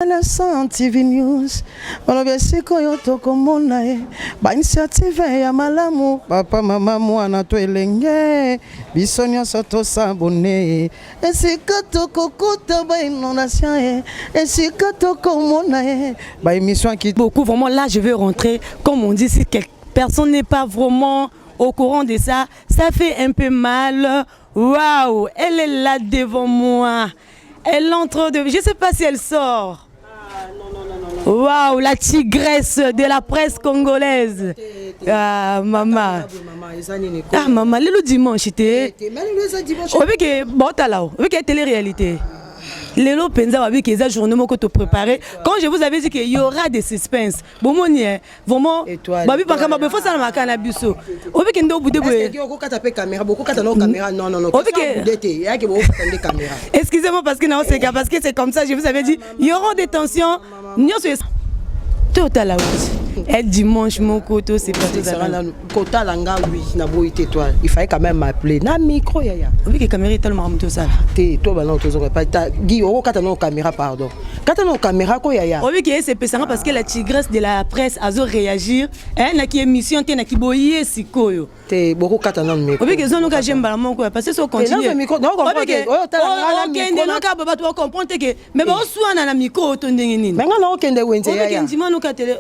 La TV News, balobesiko yoto komona ba initiative ya malamu papa mama mwana to elenge bisonyo soto sabone esika to kokuta ba inondation esika to komona ba émission qui beaucoup vraiment là je veux rentrer comme on dit si quelque personne n'est pas vraiment au courant de ça, ça fait un peu mal. Waouh, elle est là devant moi. Elle entre de je sais pas si elle sort. Waouh, la tigresse de la presse congolaise. Ah, maman. Ah, maman, le dimanche, c'était. Avec que télé-réalité. Lelo penza avec les journaux que tu préparé. Quand je vous avais dit qu'il y aura des suspens. Bon mon vraiment. Babi pas comme faut ça na makana biso. Avec que ndo boudé boudé. Caméra beaucoup caméra non. Excusez-moi parce que c'est comme ça je vous avais dit il y aura des tensions. Total et dimanche mon côté c'est pas tout quota langa oui na boité toi il fallait quand même m'appeler na micro yaya oui que caméra est tellement ramto ça toi bah non tu pas Guy au katano caméra pardon katano caméra ko yaya oui que c'est pesant parce que la tigresse de la presse a zo réagir hein na qui émission na qui boyer sikoyo te beaucoup katano micro oui que zone ka j'aime balamon ko parce que ça continue micro non comprendre OK non ka baba tu comprendre que mais ba soana na micro to ndenge nini mais ngana okende wenze yaya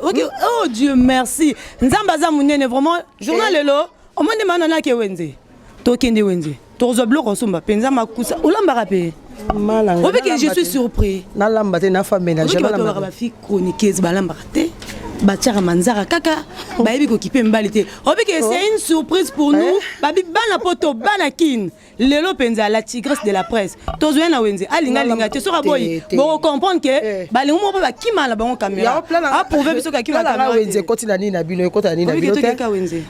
OK oh Dieu merci nzambaza munene vraiment journal lelo o monde manana ke wenze to kende wenze to zo bloco somba penza makusa ulamba rapé malanga o que je suis surpris na lamba te na femme ménage balamba ba fi chroniqueuse balamba te Bachara Manzara kaka baebi ko kipe mbalité o que c'est une surprise pour nous babi bana poto bana kin lelo penza la tigresse de la presse tozo na wenze alinga te sera boy bon comprendre que balingo mo ba kimala bango caméra a prouver biso ka kimala caméra wenze kotina nini na bino kota nini na bino te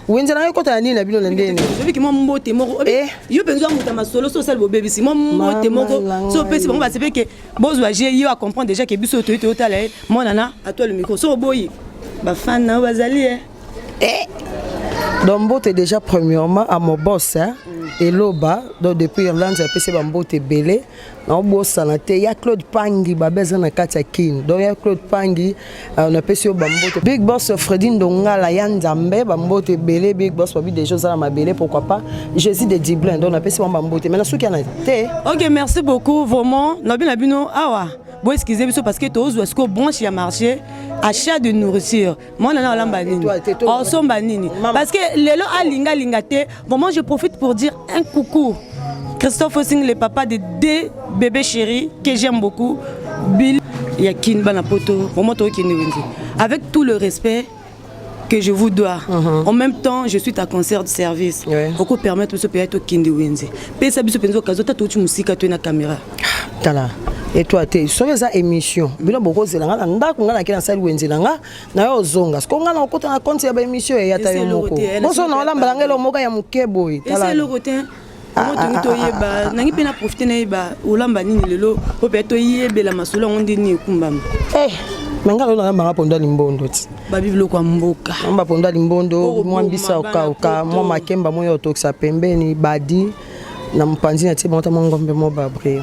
wenze na kota nini na bino ndene obi ki mo mbote moko yo penza muta masolo so sel bo baby si mo mbote moko so pesi bango ba sepe que bozwa je yo a comprendre déjà que biso to tala mon nana à toi le micro so boy ba fan na bazali donc bote déjà premièrement à mon boss et loba donc depuis Irlande j'ai passé ba bote belé na boss santé ya Claude Pangi ba besoin na katia kin donc ya Claude Pangi on a passé ba bote big boss Freddy Ndongala ya Nzambe ba bote belé big boss ba bi des choses à ma belé pourquoi pas Jésus de Diblin donc on a passé ba bote mais na souki na té OK merci beaucoup vraiment na bino awa bon excusez-moi parce que tous est-ce que bon chez marché achat de nourriture moi on a lamba nini on somba nini parce que lelo alinga te vraiment je profite pour dire un coucou Christophe Ossing le papa de deux bébés chéris que j'aime beaucoup Bill Yakin Banapoto vraiment to kini wenzi avec tout le respect que je vous dois. En même temps, je suis ta concert de service. Pourquoi permettre ce pays au kindi wenzi pesa biso penzo kazota to tu musika to na caméra tala et toi tu sur eza émission bilo boko zelanga ndako ngana kina sali wenzelanga na yo zonga ko ngana okota na compte ya ba émission ya ta yo moko boso na wala mbalangelo moka ya mukebo tala c'est le côté moi to yeba nangi pena profiter na yeba olamba nini lelo o pe to yebela masolo ngondi ni kumbamba mangalo na manga ponda limbondo ti babi biloko mboka mba ponda limbondo mwa mbisa oka mwa makemba moyo otokisa pembeni badi na mpanzi na ti bonta ngombe mo babri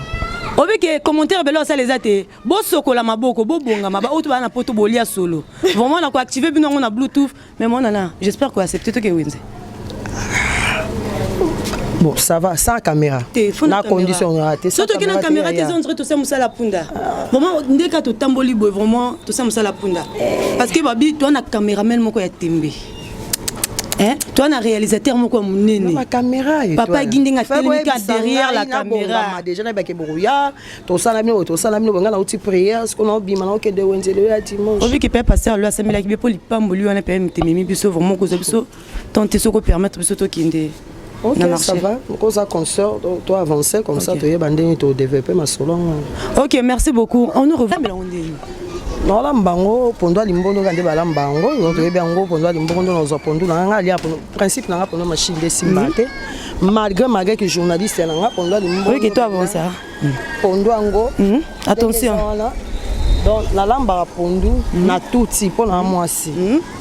obi que commentaire belo ça les até bo sokola maboko bo bonga maba auto bana poto bolia solo vraiment na ko activer bino on a bluetooth mais moi nana j'espère que accepter to que wenze bon ça va sans caméra na condition raté surtout que na caméra tes on dirait tout ça musala punda vraiment ndeka to tamboli boy vraiment tout ça musala punda parce que babi toi na caméraman moko ya tembe toi na réalisateur moko munene ma caméra papa Guindinga technique derrière la caméra déjà na ba ke boya to sala mino ngana uti prière ce qu'on a bima na okende wenzelo ya dimanche obi que père pasteur lui a semela ki be poli pamboli wana pe mtememi biso vraiment ko biso tenter ce ko permettre biso to kinde. OK ça va cause à concert donc toi avancer comme ça to yeba ndeni to développer ma solo. OK merci beaucoup on nous revoit non la mbango pondo limbondo kande bala mbango donc yebi yango pondo limbondo no pondo na nga lia principe na nga pondo machine de simbate malgré que journaliste na nga pondo limbondo oui que toi avant ça pondo yango attention donc la lamba pondu na touti pour na mwasi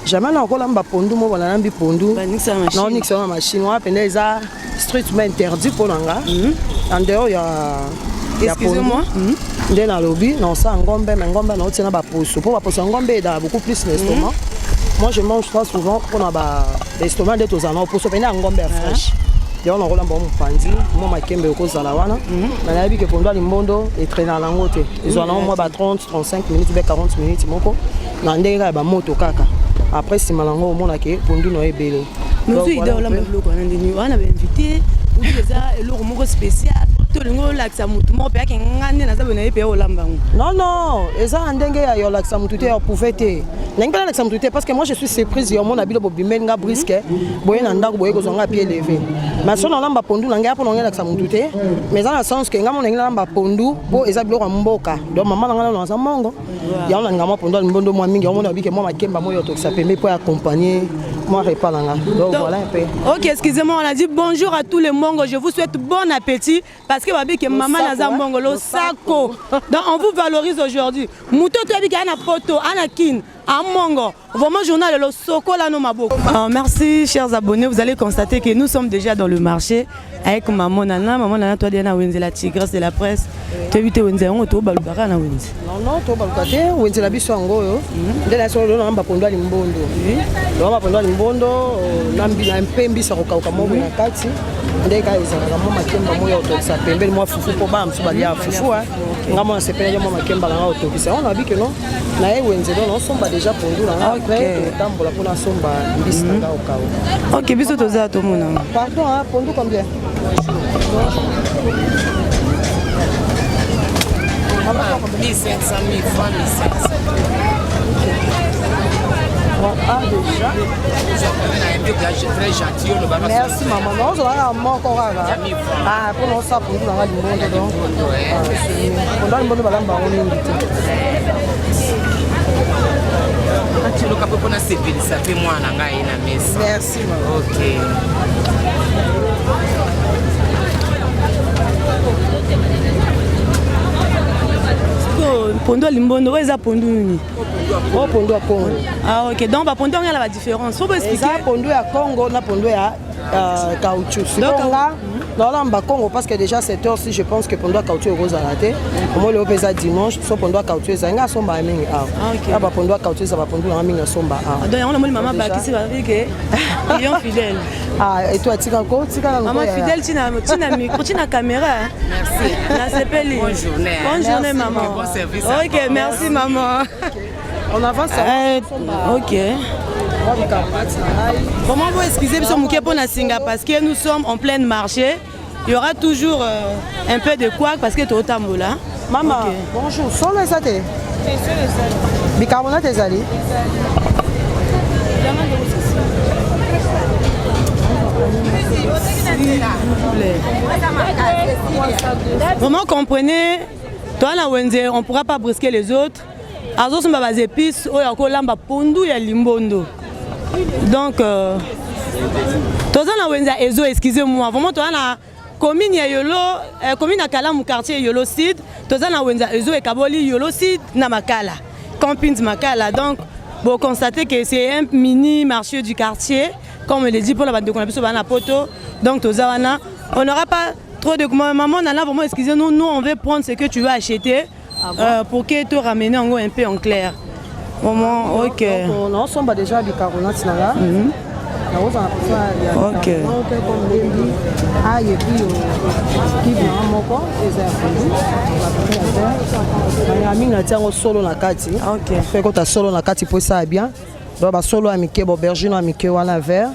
jamais na ko lamba pondu mo bana nambi pondu non nixa na machine wa pendeza strictement interdit pour nga en dehors ya excusez-moi Ndé na lobby, non ça ngombe, mais ngombe na otina ba poso. Pour ba poso ngombe da beaucoup plus l'estomac. Moi je mange très souvent pour na ba l'estomac de tous en poso pena ngombe fraîche. Yo na rola mbomu pandi, moi makembe ko zala wana. Na nabi ke pondo limbondo et traîner na ngote. Ils ont moi ba 30, 35 minutes, 40 minutes moko. Na ndeka ba moto kaka. Après si malango au monde ke pondo no ebele. Nous idée la mblo ko na ndini wana ba invité, ou déjà eloko moko spécial. Non, non, et ça, parce que moi je suis surprise, il y a mon habit de Bobimenga brisque, boyenanda, boyezonga pied levé. Mais si on a un pondu, on a un accent, mais dans le sens que on a un pondu, bo ezablo mboka. Donc maman on a un mongo. Il y a un gamin pondu, mbondo moi mingi, on a dit que moi ma kemba moi yoto ça permet pour accompagner moi repas là. Donc voilà un peu. OK, excusez-moi, on a dit bonjour à tous les mongos, je vous souhaite bon appétit parce que que maman naza mbongo lo sako. Donc on vous valorise aujourd'hui. Muto to abi kana poto anakin amongo. Vraiment journal lo soko la no maboko. Merci chers abonnés, vous allez constater que nous sommes déjà dans le marché avec maman Nana toi Diana Wenze la tigresse de la presse. Tu évite Wenze on to balubara na Wenze. Non, to balukate Wenze la biso ngoyo. Ndela so lo namba pondwa limbondo. Lo namba pondwa limbondo nambi na mpembi sa kokauka mobo na kati. Ndeka ezanga mo makemba moyo to sa pembeli mo fufu po ba msuba ya fufu ngamo sepele mo makemba la auto kisa on a vu que non na e Wenze non somba déjà pondu na après tambola pona somba mbisi nga okao. OK, biso to za to mona. Pardon, pondu combien? 1500 000 francs, 1500. Ah, déjà. Très gentil. Merci maman. Non, je vais encore ah, pour nous ça pour nous dans le monde donc. Pour le monde balamba on invité. Tu le capable na civil ça fait moi na ngai na mesa. Merci maman. OK. Pondo limbondo eza pondo nini? Oh pondo à Congo. Ah OK, donc ba pondo ngala la différence. Faut expliquer. Ça pondo à Congo, na pondo à caoutchouc. Donc là dans l'amba Congo parce que déjà cette heure-ci je pense que pondo à caoutchouc est rose à la tête. Moi le pesa dimanche, so pondo à caoutchouc ça nga somba mingi ah. OK. Là ba pondo à caoutchouc ça va pondo na mingi somba ah. Donc on a maman bakisi va dire que client fidèle. Ah et toi tika ko tika na maman fidèle tina micro tina caméra. Merci. Na sepeli. Bonne journée. Bonne journée maman. Bon service. OK, merci maman. On avance OK. Comment vous excusez monsieur Mouké na Singa parce que nous sommes en plein marché. Il y aura toujours un peu de couac parce que tu es au tambola. Maman, okay. Bonjour. Solo et saté. Bicarbonate ezali. Vraiment comprenez, toi la Wenze, on ne pourra pas brusquer les autres. Azo sont des épices, oyako lamba pondu ya limbondo. Donc toi la Wenze ezo, excusez-moi, vraiment toi la commune ya Yolo, commune à Kalamu quartier Yolo Sud, toi la Wenze ezo et Kaboli Yolo Sud na Makala, camping Makala. Donc vous constatez que c'est un mini marché du quartier, comme on le dit pour la bande de Konabiso Bana Poto. Donc Tozawana, on n'aura pas trop de maman Nana, vraiment excusez-nous, nous on veut prendre ce que tu veux acheter pour que te ramener en un peu en clair. Maman, OK. Donc, on sommes déjà bicarbonate là. OK. Ah, et puis solo na kati. OK. Fait que tu solo na kati pour ça bien. Donc solo amike aubergine amike wana vert.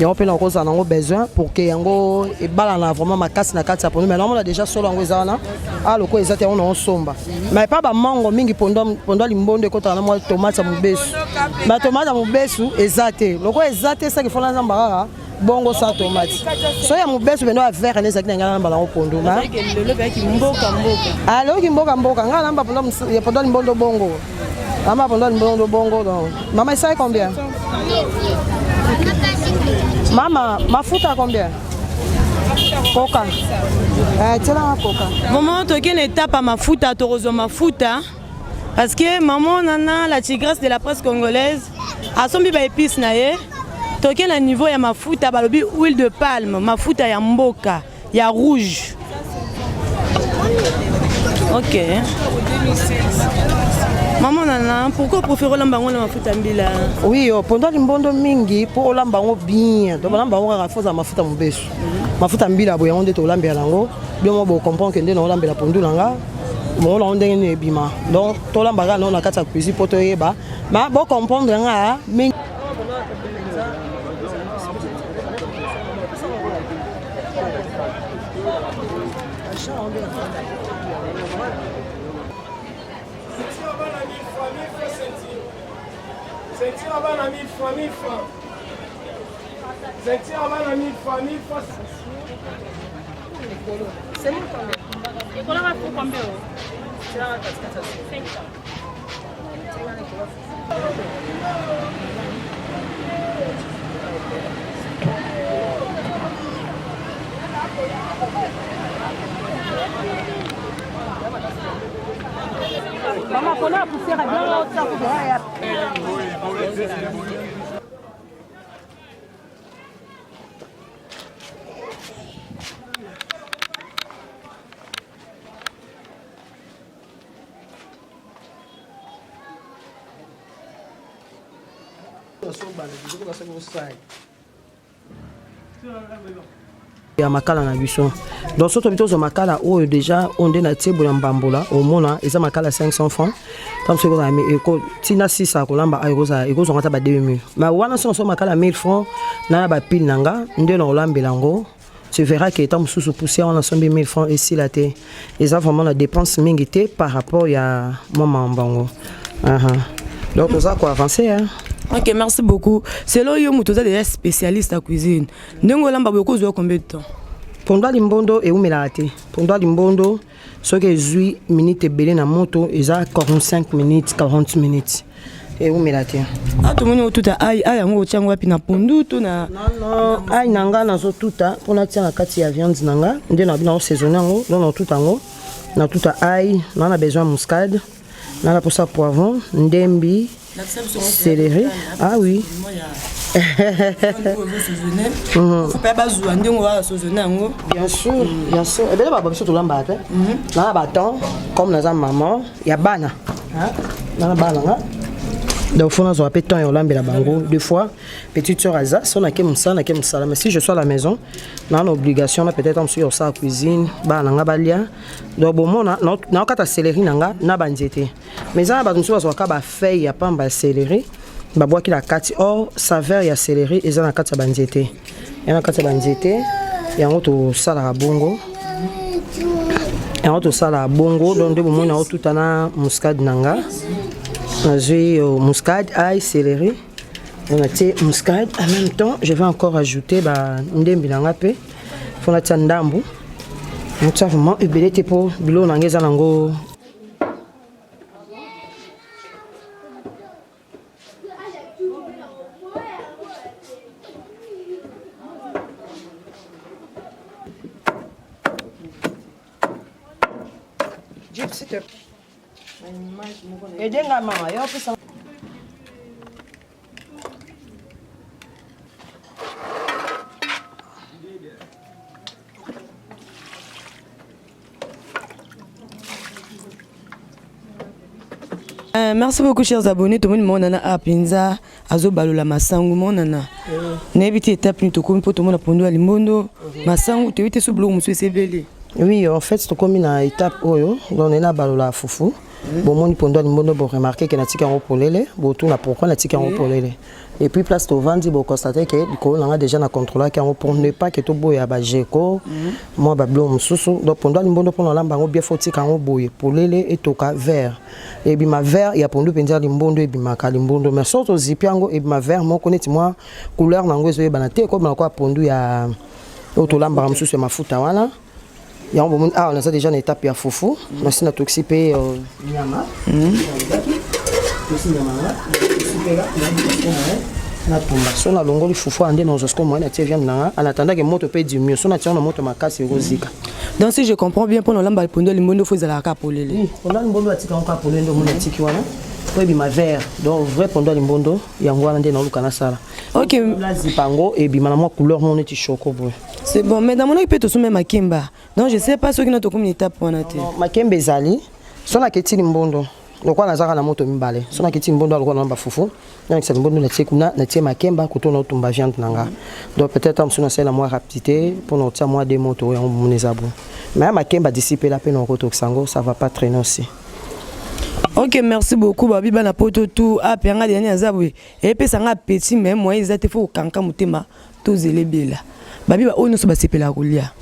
Et on peut en cause en besoin pour que yango et balana vraiment ma casse na kati pour nous mais là on a déjà solo en zana. Ah le ko ezate on en somba. Mais pas ba mango mingi pondo limbondo ko tana moi tomate mubesu. Ma tomate mubesu ezate. Le ko ezate ça qu'il faut la zambara. Bongo sa tomate. So ya mubesu bendo a vert les akina ngana mbala pondo ma. Le bec mboka. Ah le ki mboka ngana mba pondo limbondo bongo. Ama pondo limbondo bongo donc. Maman ça combien? Maman, mafuta combien? Coca. Tiens coca. Maman, tu as une étape à mafuta, tu as mafuta. Parce que maman, nana, la tigresse de la presse congolaise, a son biba épice naé. Tu as un niveau ya mafuta, balobi huile de palme, mafuta ya mboka, ya rouge. Ok. Maman Nana, pourquoi préférer l'ambango la mafuta mbila? Oui, pendant l'imbondo mingi pour l'ambango bien. Donc l'ambango a fait ça mafuta mbesu. Mafuta mbila boya on est au lambia lango. Bien moi bon comprendre que ndé on lambia pondu langa. Bon on ndenge ne bima. Donc to lambaga non na kata cuisine poto yeba. Ma bon comprendre nga mais Sentir avant la 1000 francs, 1000 francs. Sentir avant la 1000 francs, 1000 francs. C'est mon temps. Et qu'on a pour combien? C'est la 5 francs. maman qu'on a poussé à bien ça pour ya makala na biso donc soto bitozo makala oyo déjà onde na tiebo ya mbambola omona eza makala 500 francs comme ce que mais eko tina 6 akolamba ayoza ekozo ngata ba 2000 mais wana so makala 1000 francs na ba pile nanga nde na olambela ngo tu verras que étant sous poussière on a 1000 francs ici là té eza vraiment la dépense mingité par rapport ya maman mbango donc on ça quoi avancer hein. Ok, merci beaucoup. C'est là où tu es déjà spécialiste en cuisine. Ndenge lamba beaucoup de combien de temps? Pendant l'imbondo et où melate. Pendant l'imbondo, ce que j'ai minutes belé na moto, ils a 45 minutes, 40 minutes. Et où melate. Ah tout le monde tout a aïe ngo tiangwa pina pondu tout na. Non, aïe nanga na zo tuta, pour na tia na kati ya viande nanga, ndé na bina saisonner ngo, non tout ango. Na tout aïe, on a besoin muscade. On a pour ça poivron, ndembi. Céleri. Ah oui. Bien sûr, bien sûr. Et bien là, bah, surtout l'ambat. Là, bâton, comme nous avons maman, il y a bana. Dans la bana. Donc, il faut nous appeler temps et on l'a la bango. Deux fois, petite soeur Aza, si on a qu'un ça, on a qu'un ça. Mais si je suis à la maison, on a l'obligation, peut-être on suit ça à la cuisine, bah, on a balia. Donc, bon, on a qu'à céleri, on a bandité. Mais ça, bah, nous sommes à feuille, il y a pas de céleri. Bah, bois qui la carte, or, saveur, il y a céleri, et ça, on a qu'à bandité. Il y a qu'à bandité, et on a tout ça à bongo. Et on a tout ça à bongo, donc, de moment, on a tout à muscade nanga. J'ai muscade, ail, céleri. On a tiré muscade. En même temps, je vais encore ajouter ndembi nanga pe. Faut la tirer ndambu. Donc ça vraiment ebelete pour bilo nangeza nango. Gypsy te. Et denga mama, yo pesa. Merci beaucoup chers abonnés. Tout le monde a apinza azo balola masangu monana. N'habite étape ni to comme pour tout le monde a pondu à l'imondo. Masangu te vite sous blou monsieur sebeli. Oui, en fait, c'est comme une étape oyo, on est là balola foufou. Bon, mon pendant le monde, bon remarquer que na tika en polele, bon tout na pourquoi na tika en polele. Et puis place au vent, bon constater que du coup on a déjà na contrôler qui pour ne pas que tout boya ba jeko, moi ba blom susu. Donc pendant le monde pour l'amba bien faut tika en boye polele et toka vert. Et puis ma vert il y a pondu pendia limbondo et puis ma kalimbondo mais surtout zipiango et ma vert moi connais moi couleur nango zo banate comme na quoi pondu ya otolamba mususu mafuta wana. Il y a un moment on a déjà une étape à foufou, on a toxipé nyama. Na tumba so na longo li foufou ande na zosko moi na tie viande na en attendant que moto peut du mieux so na tie na moto makasi rozika. Donc si je comprends bien pour l'amba pondo limondo faut la kapolele. Oui, on a limondo atika on kapolele ndo mona tiki wana. Pour bima vert donc vrai pondo limondo yango wana nde na luka na sala. OK, la zipango et bima na moi couleur mon neti choco boy. C'est bon, mais dans mon équipe, tu soumets ma kimba. Donc je sais pas ce qui notre communauté pour na te. Makembe ezali sona keti mbondo. Donc on a zaka na moto mibale. Sona keti mbondo alikuwa na bafufu. Donc c'est mbondo na tsekuna na tie makemba kutona otumba viande nanga. Donc peut-être on sona la moi rapidité pour notre moi des motos ya munezabo. Mais makemba dissiper la peine en roto sango, ça va pas traîner aussi. Ok, merci beaucoup babi bana poto tout a penga dernier azabwe. Et puis ça nga petit mais moi ils étaient faut kanka mutema tous elebela. Babi ba ono so ba sepela kolia.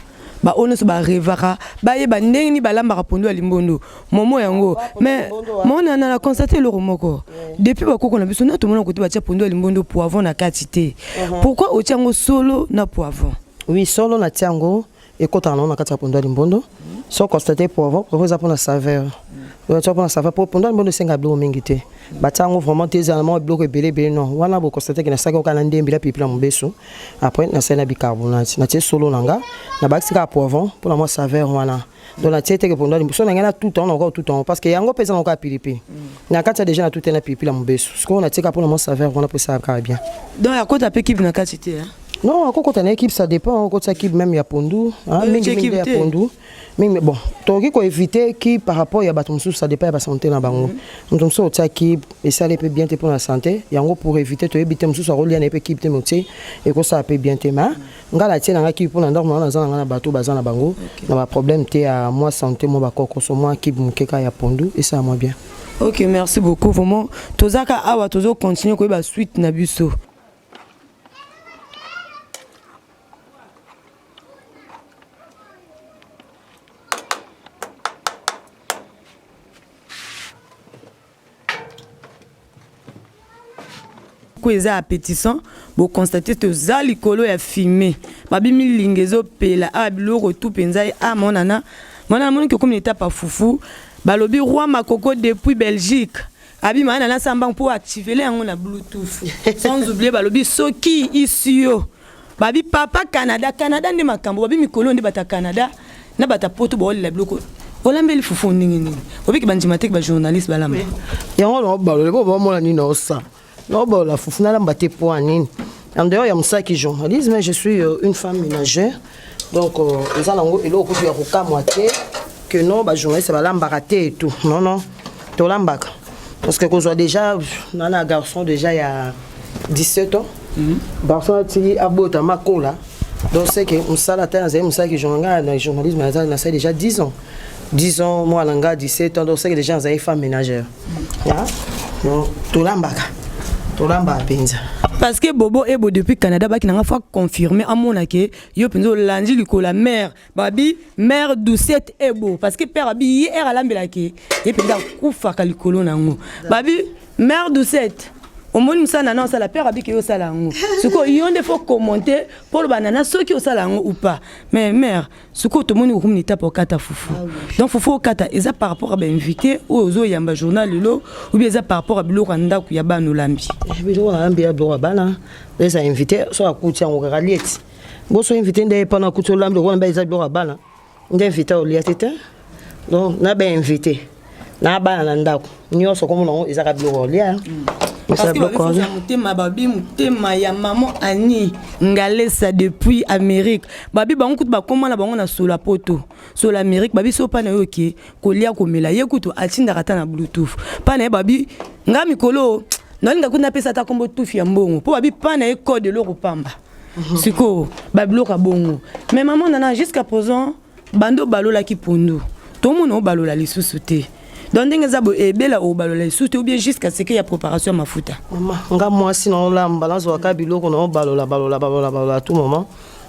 Ba ono so ba revara ba ye ba ndenge ni balamba pondo alimbondo momo yango mais mona na constater le romoko depuis ba koko na biso na tout monde côté ba tia pondo alimbondo poivron na quantité. Pourquoi o tiango solo na poivron? Oui, solo na tiango et quand on a quatre pondo alimbondo so constater poivron pour pour la saveur. Tu vas ça va pour pendant le bon de 5 ablo mingité batango vraiment tes allemands bloqué belé non wana bo constater que na saka ka ndé mbila pipila mbeso après na sena bicarbonate na tie solo nanga na baxika poivron pour la moi saveur wana donc la tie que pendant le so na tout temps encore tout temps parce que yango pesa encore pilipi na kata déjà na tout na pipila mbeso ce qu'on a tie pour la moi saveur wana pour ça ka bien donc à quoi tu équipe na quantité hein. Non, quand on a une équipe, ça dépend. Quand on a une équipe, même il y a Pondou. Il y a Pondou. Mais bon, tu peux éviter qui par rapport à Batumsou, ça dépend de la santé dans Bango. Donc, ça, tu as qui et ça peut bien pour la santé. Et en gros, pour éviter, tu éviter Msou, ça roule une équipe de moitié et que ça peut bien te ma. On a la tienne en équipe pour l'endormir dans un bateau basé dans Bango. On a problème, tu à moi santé, moi bakoko, moi équipe mukeka ya Pondou et ça moi bien. Ok, merci beaucoup. Vraiment, tozaka awa tozo continuer ko ba suite na biso. Eza appétissant bo constater que za likolo ya fumé babi milingezo pela a biloko tout penza a monana moni que comme étape pa fufu balobi roi makoko depuis Belgique abi mana na samba pour activer les na bluetooth sans oublier balobi soki isio babi papa Canada ndi makambo babi mikolo ndi bata Canada na bata poto bo la biloko olambeli fufu ndingi obi ki bandima tek ba journaliste balamba yango no balole bo mona ni no sa. Non, bon, la foufna l'a batté pour Anine. En dehors, il y a ça qui journaliste, mais je suis une femme ménagère. Donc, ils ont et l'autre, il y a moitié que non, bah, journaliste, ça va l'embarater et tout. Non, non, tout l'embarque. Parce que quand on déjà, on a un garçon déjà il y a 17 ans. Garçon, il a beau ma cola. Donc, c'est que on s'est la terre, on sait que journalisme, on a déjà 10 ans. 10 ans, moi, on a 17 ans, donc c'est que déjà, on a une femme ménagère. Donc, tout l'embarque. Parce que Bobo Ebo depuis Canada baki nanga fa confirmer à mon que yo penzo landi liko la mère babi mère Doucette Ebo parce que père abi hier alambela ke et penza kufa kalikolo nango babi mère Doucette au monde musana non ça la père abi ke yo sala ngo suko yonde faut commenter pour le banana ceux qui au sala ngo ou pas mais mère suko tout monde ko munita pour kata fufu donc fufu kata eza par rapport à invité ou zo yamba journal lo ou bien eza par rapport à biloko ndako ya banu lambi biloko lambi ya biloko bana les invité so akutia ngo raliet bo so invité ndé pendant kuto lambi ko mba eza biloko bana ndé invité au liatete donc na ba invité na bana ndako nyoso comme non eza ka biloko lia. Parce que babi mutema ya maman Annie ngalesa depuis Amérique babi bango kutu ba comment na bango na sola poto sola Amérique babi so pa na yoki kolia komela yekuto atinda kata na bluetooth pa na babi ngami kolo nalinga kuna pesa ta kombo tufi ya mbongo po babi pa na code loko pamba siko babi loka bongo mais maman nana jusqu'à présent bando balola ki pondo to mono balola lisusu te. Donc, vous avez bela au balola ou bien jusqu'à ce qu'il y a préparation à ma fouta. Maman, moi sinon la balance au cabilo qu'on a balola à tout moment.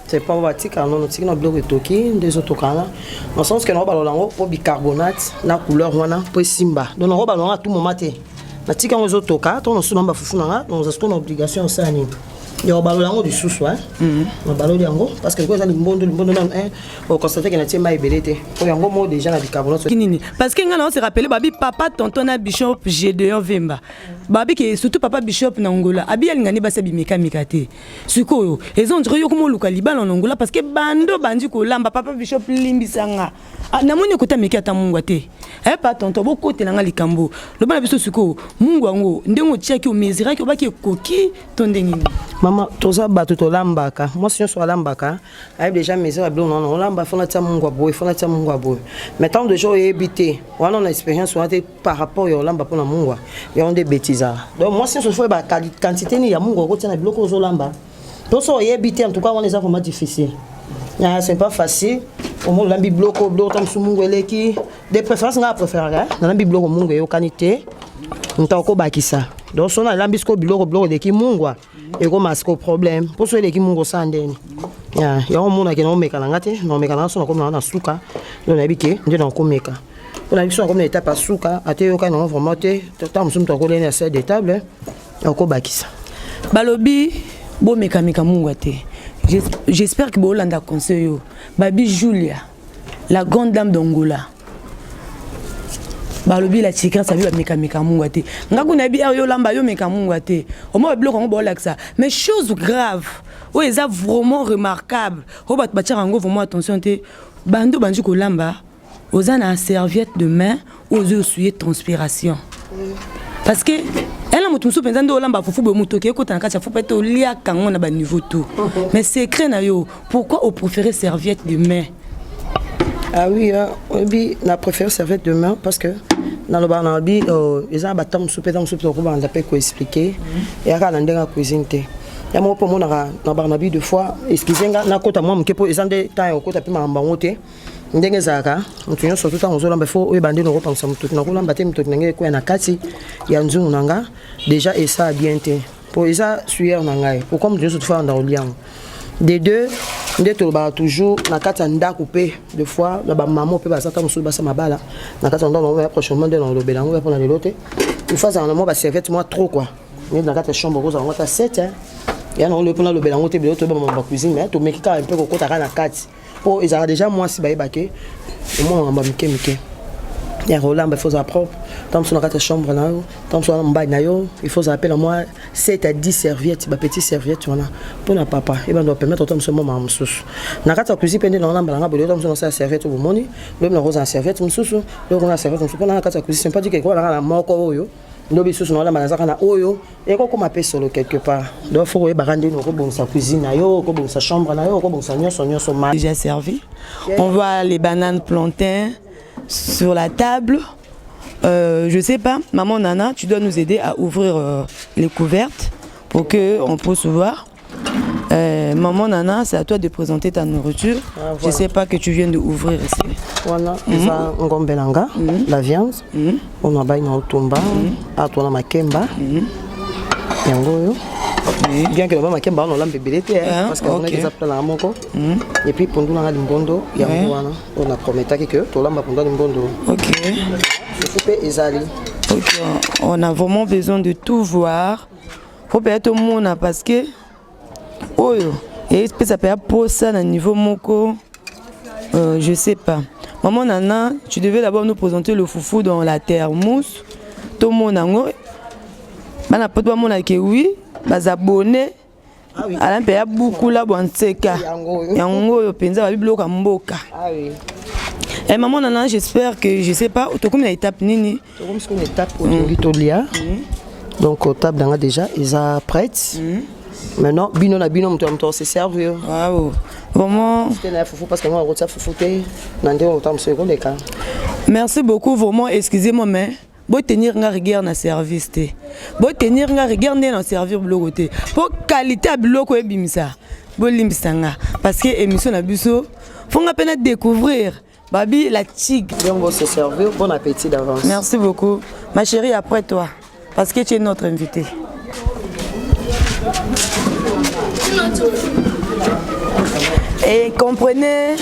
C'est pas bâti car non on bloque toki des autres canaux. Dans le sens que nous balola au bicarbonate na couleur wana pour simba. Donc on balola à tout moment té. Na tika on autres toka, on sous namba fufu na on a une obligation ça ni. Il y a balola du sous ouais. On balola yango parce que quoi ça le monde non on constate que na tia mai belete. Pour yango mo déjà na bicarbonate. Parce que on se rappelle babi papa tonton na Bishop G2 Vemba. Babi qui surtout papa Bishop na Angola. Abi alingani basa bimeka mikate. Sikoyo, ils ont dit comme luka liban en Angola parce que bando bandi ko lamba papa Bishop limbisanga. Na moni kota mikata mungwa te. Pas tonton boko te nanga likambo. Le bana biso sikoyo mungu ngo ndengo tia ki o mesira ki obaki koki tondengini. Maman, tout ça, bah, tout au lambaka. Moi, si on soit lambaka, avec déjà mes heures, on lamba, faut la tia mon boy, faut la tia mon boy. Mais tant de jours habité, on a une expérience par rapport au lamba pour la mungwa. Il y a des bêtises. Donc, moi, si on se fait la quantité, il y a mon gros, il y a bloc aux lamba. Donc, ça, habité, en tout cas, on les a vraiment difficiles. C'est pas facile. Au moins, l'ambi bloc au bloc, comme sous mon qui des préférences, on a préféré. L'ambi bloc au mungo, quantité, on t'a encore bâti ça. Donc, on a l'ambi bloc au bloc de qui mungwa. Et comme masque problème pour ceux qui mungo sandeni ya on mona ke no meka ngate no meka na so comme na suka no na bike nde na komeka on a vu ça comme étape suka ate yo ka no vraiment te tant musum to ko lene assez de table ko bakisa balobi bo meka mungo te. J'espère que bolanda conseil babi Julia la grande dame d'Angola balobi la tika sabi ba meka mungu te ngaku na bi yo lamba yo meka mungu te au moins bloc on bolak ça mais chose grave o eza vraiment remarquable o bat batia ngo vraiment attention te bando banji ko lamba ozana serviette de main aux yeux souillés transpiration parce que elle a mutu penza ndo lamba fufu be mutu ke ko tanaka cha fupa to lia kango na ba niveau tout mais secret na yo pourquoi au préférer serviette de main? Ah oui, oui, on a préféré serviette de main parce que dans le barnabi, ils ont battu mon souper, on a pu expliquer. Et à la dernière cuisine, il y a mon pour mon dans barnabi deux fois. Excusez-moi, na côté moi, mon ils ont des temps au côté puis ma bangote. Ndenge zaka, on tient surtout dans ozolamba faut e bande no repa msamu tout na kolamba te mto ngenge ko na kati ya nzungu nanga déjà et ça bien été. Pour ça suyer nanga pour comme Dieu se fait dans lien. Des deux, on a toujours na kati nda coupé deux fois la maman peut passer comme sous basa mabala na kati on va prochainement dans le bélan on va prendre l'autre une fois en moment ba serviette moi trop quoi mais dans la chambre rose on va 7 hein et on le prend le bélan on te l'autre ba cuisine mais to make un peu ko ta na kati pour ils ont déjà moi si ba baké et moi on va mike il y a Roland, il faut ça propre. Tant que la chambre là, tant que on bagne il faut appeler moi 7 à 10 serviettes, petites serviettes voilà pour na papa. Et ben doit permettre autant ce moment en sous. Na kata cuisine pendant dans lamba nga bodo tant ça serviette au moni, le na rose en serviette mon sous, le on a serviette on sous na kata cuisine c'est pas dit que quoi la moko oyo. Lobi sous na la malazaka na oyo et ko comme appelle solo quelque part. Donc faut barande no ko bon sa cuisine na yo, ko bon sa chambre na yo, ko bon sa nyonso mal. Déjà servi. On voit les bananes plantains sur la table. Je sais pas, maman Nana, tu dois nous aider à ouvrir les couvertes pour qu'on puisse voir. Maman Nana, c'est à toi de présenter ta nourriture. Ah, voilà. Je sais pas que tu viens d'ouvrir ici. Voilà, on a belanga, la viande, on a baigné au tomba, à toi la makemba, bien que le makemba on a l'embébélé parce qu'on a des appels à moko. Et puis pour nous on a l'imbondo, on a promis que tout là pendant l'imbondo. Ok. Ok. On a vraiment besoin de tout voir. Faut peut-être au monde parce que oh et ça peut poser ça à niveau moko. Je sais pas. Maman Nana, tu devais d'abord nous présenter le foufou dans la thermos. Tout le monde nango. Bana poto mon que oui, bas abonnés. Alain paye beaucoup là bon seka. Yango yo penza ba biblo ka mboka. Ah oui. Et maman Nana, j'espère que je sais pas, tu comme une étape nini. Tu comme une étape au Litolia. Donc au table dans déjà, ils sont prêtes. Maintenant, bino na bino mto se servir. Waouh. Vraiment. Parce que moi on fouté nande on tam se koleka. Merci beaucoup vraiment, excusez-moi mais bo tenir nga rigueur na service té. Bo tenir nga rigueur na servir bloco té. Pour qualité bloco e bimisa. Bo limbisanga parce que émission na biso faut nga peine découvrir. Babi la tigre. Bien on va se servir, bon appétit d'avance. Merci beaucoup. Ma chérie après toi parce que tu es notre invitée. Et comprenez,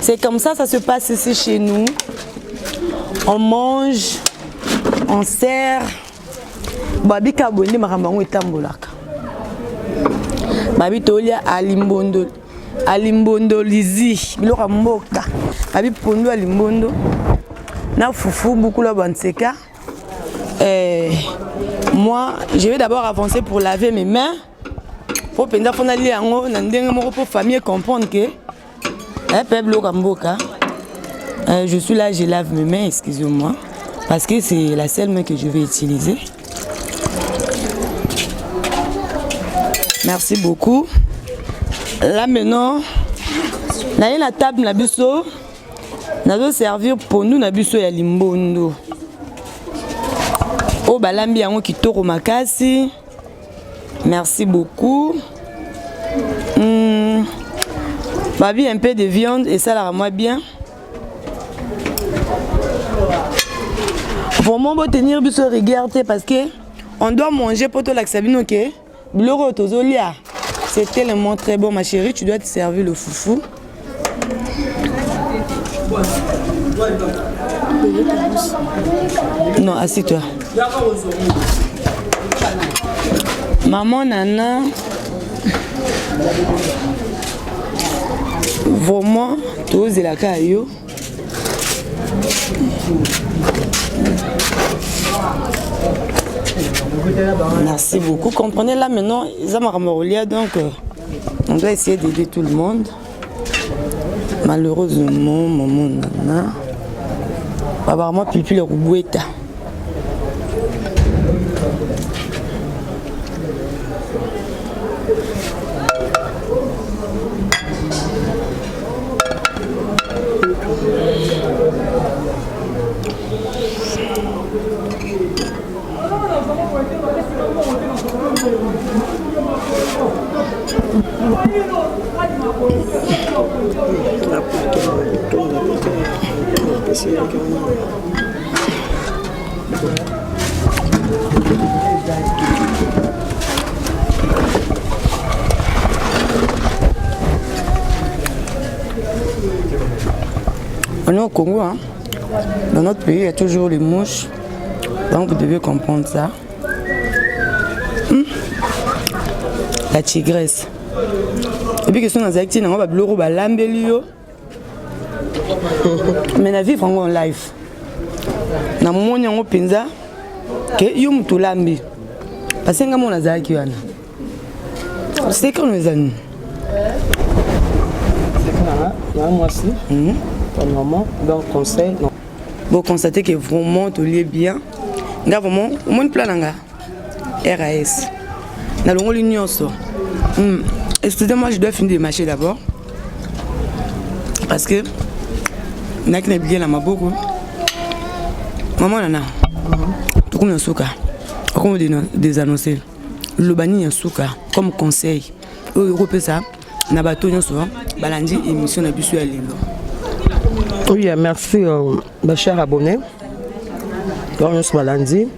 c'est comme ça se passe ici chez nous. On mange, on sert. Babi kabonde marabango etambolaka. Babi tolia alimbondo lizi biloko mboka. Babi pondo alimbondo. Na foufou beaucoup la banseka. Moi, je vais d'abord avancer pour laver mes mains. Pour penser qu'on a lié en pour famille comprendre que je suis là, je lave mes mains, excusez-moi, parce que c'est la seule main que je vais utiliser. Merci beaucoup. Là maintenant, na la table na biso, na do servir pour nous na biso ya limbondo. Oh balambi yango kitoko makasi. Merci beaucoup. Babi un peu de viande et ça la moi bien. Vraiment beau tenir biso regarder parce que on doit manger pour tout l'axabino OK. Bloro tozolia. C'est tellement très bon ma chérie, tu dois te servir le foufou. Non, assieds-toi. Maman Nana, vraiment, tous les cailloux. Merci beaucoup. Comprenez là maintenant, ils ont marmoria donc on doit essayer d'aider tout le monde. Malheureusement, maman Nana, apparemment pipi le rouboueta. On est au Congo, hein? Dans notre pays, il y a toujours les mouches, donc vous devez comprendre ça. La tigresse. Et puis que sont dans les actifs, on va bloro balambelio. Mais la vie franco en live. Na moni yango penza que yo mutu lambi. Parce que ngamo na zaki wana. C'est quand nous amis. C'est quand moi aussi. Normalement, donc conseil non. Vous constatez que vraiment tout lié bien. Nga vraiment au moins plan nga. RAS. Na longo l'union so. Excusez-moi, je dois finir de marcher d'abord. Parce que n'a que bien la maboko. Maman nana. Tout comme un souka. Comme des annoncés. Le bani un souka comme conseil. Au Europe ça na bato nyo so balandi émission na biso ya lelo. Oui, merci mes chers abonnés. Donc nous sommes lundi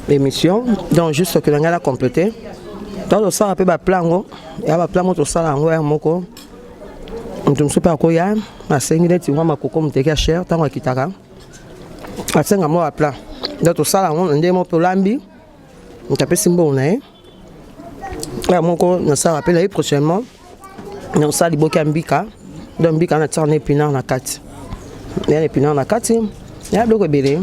émission. Donc juste que l'on a complété. Donc ça a peu ba plan et ba plan to sala ngo ya moko. On me super ko ya na sengile ti ngoma ko comme te ka cher tango kitaka. Asenga mo ba plan. Donc to sala ngo ndemo to lambi. On tape simbo na e. Ya moko na ça rappelle prochainement. On sala liboka mbika. Donc mbika na tsane pinard na kati. Il y a des pinards na kati. Il y a beaucoup de bébés.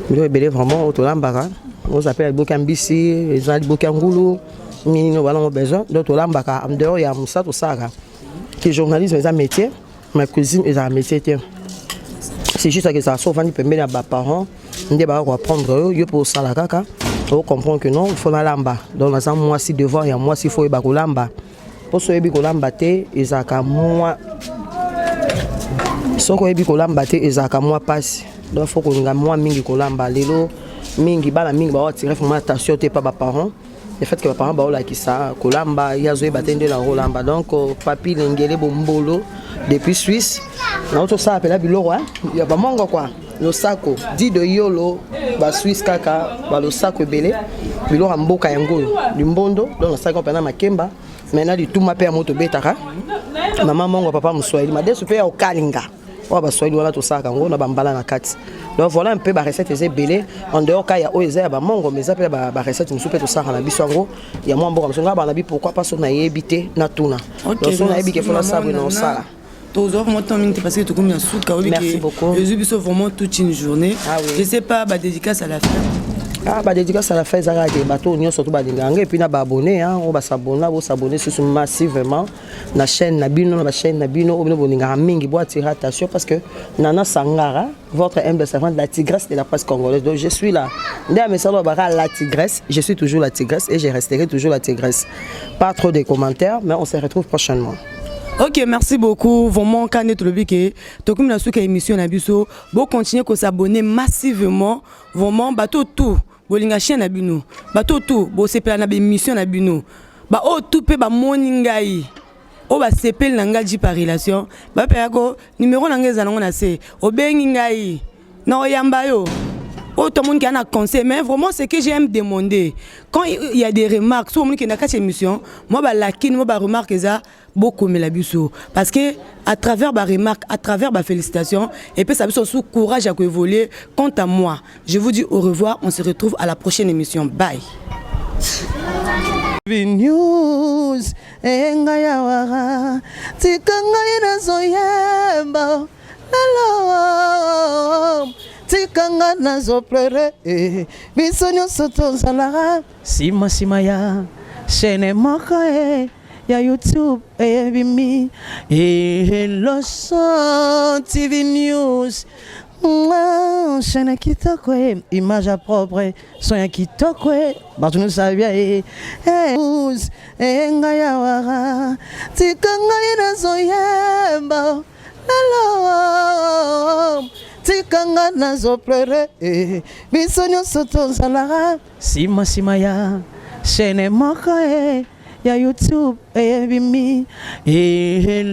Les bébés vraiment autour d'Ambara. On s'appelle Bokambisi, les gens de Bokangoulou. Nous avons besoin d'autres l'Ambara. En dehors, il y a Moussa Toussara. Qui est journaliste, mais un métier. Ma cousine est un métier. C'est juste que ça sauve, on peut mettre à parents. On va apprendre, il faut ça la caca. On comprend que non, il faut la lamba. Donc, dans un mois si devant, il y a un mois s'il faut y avoir lamba. Pour ce qui est lamba, il y a un mois. Soko ebi kolamba te ezaka moi passe donc faut que moi mingi kolamba lelo mingi bana mingi ba tirer vraiment attention te pas ba parents le fait que ba parents ba ola ki ça kolamba yazo batende la kolamba donc papi lengele bombolo depuis Suisse na auto ça appelle biloko hein il y a pas mongo quoi le sako dit de yolo ba Suisse kaka ba le sako belé biloko mboka yango limbondo donc le sako pena makemba maintenant du tout ma père moto betaka maman mongo papa mswahili made super au kalinga. On va soigner tout ça quand on a bambala na kati. Donc voilà un peu la recette est belé en dehors quand il y a oeza ba mongo mais ça peut la recette une soupe tout ça na biswango il y a moi bon comme ça ba na bi pourquoi pas son na yebité na tuna. Donc on a yebité faut la savoir non ça. Tous offres mon temps parce que tout comme un souka. Merci beaucoup. Je suis vraiment toute une journée. Ah oui. Je sais pas bah dédicace à la fin. Ah, bah dédicace à la fête Zara qui bateau union surtout badinganga et puis na ba abonné hein, on va s'abonner sur massivement na chaîne na bino na chaîne na bino on boninga mingi bo attirer attention parce que Nana Sangara votre humble servante la tigresse de la presse congolaise. Donc je suis là. Ndé mesalo bara la tigresse, je suis toujours la tigresse et je resterai toujours la tigresse. Pas trop de commentaires mais on se retrouve prochainement. Ok, merci beaucoup. Vraiment, quand on est que tout comme la suite émission na biso, bon continuer à s'abonner massivement. Vraiment, bateau tout. Bolinga chien na bino. Bateau tout. Bo sepela na émission na bino. Ba o tout pe ba moningai. O ba sepel nanga ji par relation. Ba pe yako numéro nanga ezango na se. O bengi ngai. Na oyamba yo. Oh, tout le monde qui a un conseil, mais vraiment, ce que j'aime demander, quand il y a des remarques, sur le monde qui a une émission, moi, je remarque ça beaucoup, mais la biso. Parce que, à travers ma remarque, à travers ma félicitation, et puis ça me sous courage à évoluer. Quant à moi, je vous dis au revoir, on se retrouve à la prochaine émission. Bye. News, tikanga nazo pleurer biso nyonso tozalaka sima ya chaîne moko ya YouTube ebimi Loson TV News chaîne kitoko image à propre son ya kitoko bato nous sabia news nga ya wara tikanga nazo yemba tikanga nazo pleurer biso nyonso tozalaka sima ya chaîne moko ya YouTube ebimi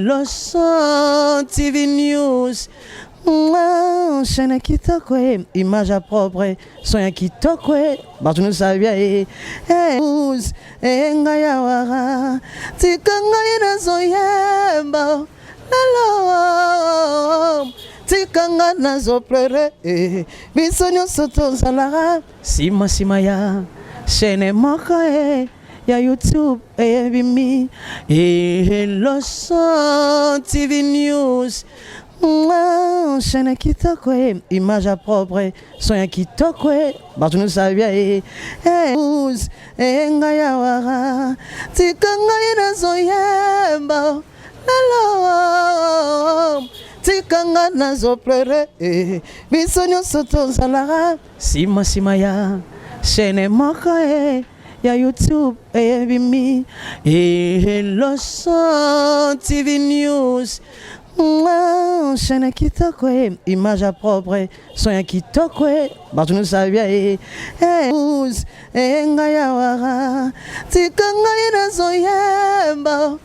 Loson TV News chaîne kitoko image à propre son ya kitoko bato nous sabia news nga ya wara tikanga nazo yemba tikanga nazo pleurer biso nyonso tozalaka sima ya chaîne moko ya YouTube ebimi Loson TV News chaîne kitoko image à propre son ya kitoko bato nous sabia news nga ya wara tikanga nazo yemba tikanga nazo pleurer biso nyonso tozalaka sima ya chaîne moko ya YouTube ebimi Loson TV News chaîne kitoko image à propre son ya kitoko bato nous sabia news nga ya wara tikanga nazo yemba